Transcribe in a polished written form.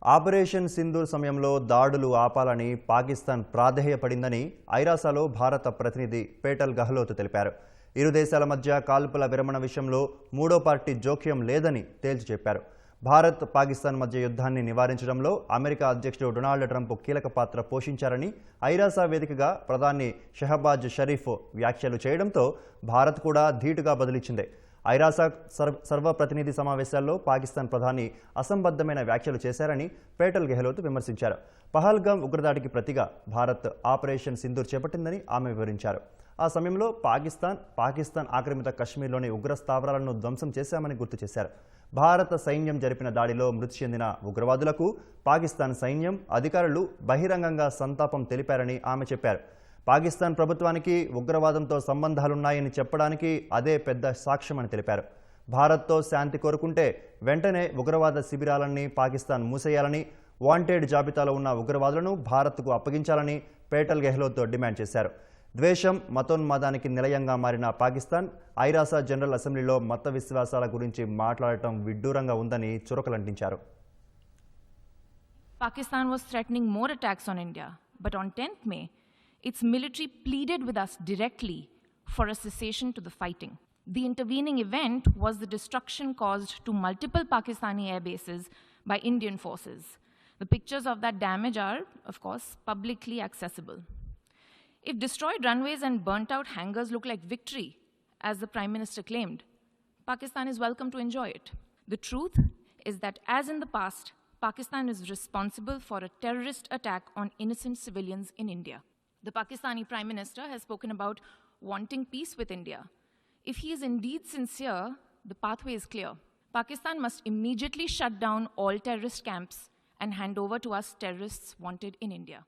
Operation Sindoor సమయంలో దాడులు ఆపాలని పాకిస్తాన్ ప్రాధేయపడిందని ఐరాసాలో భారత ప్రతినిధి పేటల్ గెహ్లోట్ తెలిపారు. ఇరు దేశాల మధ్య కాల్పుల విరమణ విషయంలో మూడో పార్టీ జోక్యం లేదని తేల్చి చెప్పారు. భారత్ పాకిస్తాన్ మధ్య యుద్ధాన్ని నివారించడంలో అమెరికా అధ్యక్షుడు డొనాల్డ్ ట్రంప్ కీలక పాత్ర పోషించారని ఐరాసా వేదికగా ప్రధాని షహబాజ్ షరీఫ్ వ్యాఖ్యలు చేయడంతో భారత్ కూడా ధీటుగా బదులిచ్చింది. ఐరాసా సర్వప్రతినిధి సమావేశాల్లో పాకిస్తాన్ ప్రధాని అసంబద్ధమైన వ్యాఖ్యలు చేశారని పేటల్ గెహ్లోట్ విమర్శించారు. పహల్గామ్ ఉగ్రదాడికి ప్రతిగా భారత్ ఆపరేషన్ సింధూర్ చేపట్టిందని ఆమె వివరించారు. ఆ సమయంలో పాకిస్తాన్ ఆక్రమిత కశ్మీర్లోని ఉగ్ర స్థావరాలను ధ్వంసం చేశామని గుర్తు చేశారు. భారత సైన్యం జరిపిన దాడిలో మృతి చెందిన ఉగ్రవాదులకు పాకిస్తాన్ సైన్యం అధికారులు బహిరంగంగా సంతాపం తెలిపారని ఆమె చెప్పారు. పాకిస్తాన్ ప్రభుత్వానికి ఉగ్రవాదంతో సంబంధాలున్నాయని చెప్పడానికి అదే పెద్ద సాక్ష్యమని తెలిపారు. భారత్తో శాంతి కోరుకుంటే వెంటనే ఉగ్రవాద శిబిరాలన్నీ పాకిస్తాన్ మూసేయాలని, వాంటెడ్ జాబితాలో ఉన్న ఉగ్రవాదులను భారత్కు అప్పగించాలని పేటల్ గెహ్లోట్ డిమాండ్ చేశారు. ద్వేషం, మతోన్మాదానికి నిలయంగా మారిన పాకిస్తాన్ ఐరాసా జనరల్ అసెంబ్లీలో మత విశ్వాసాల గురించి మాట్లాడటం విడ్డూరంగా ఉందని చురకలంటించారు. Pakistan was threatening more attacks on India, but on 10th May, its military pleaded with us directly for a cessation to the fighting. The intervening event was the destruction caused to multiple Pakistani air bases by Indian forces. The pictures of that damage are, of course, publicly accessible. If destroyed runways and burnt out hangars look like victory, as the Prime Minister claimed, Pakistan is welcome to enjoy it. The truth is that, as in the past, Pakistan is responsible for a terrorist attack on innocent civilians in India. The Pakistani Prime Minister has spoken about wanting peace with India. If he is indeed sincere, the pathway is clear. Pakistan must immediately shut down all terrorist camps and hand over to us terrorists wanted in India.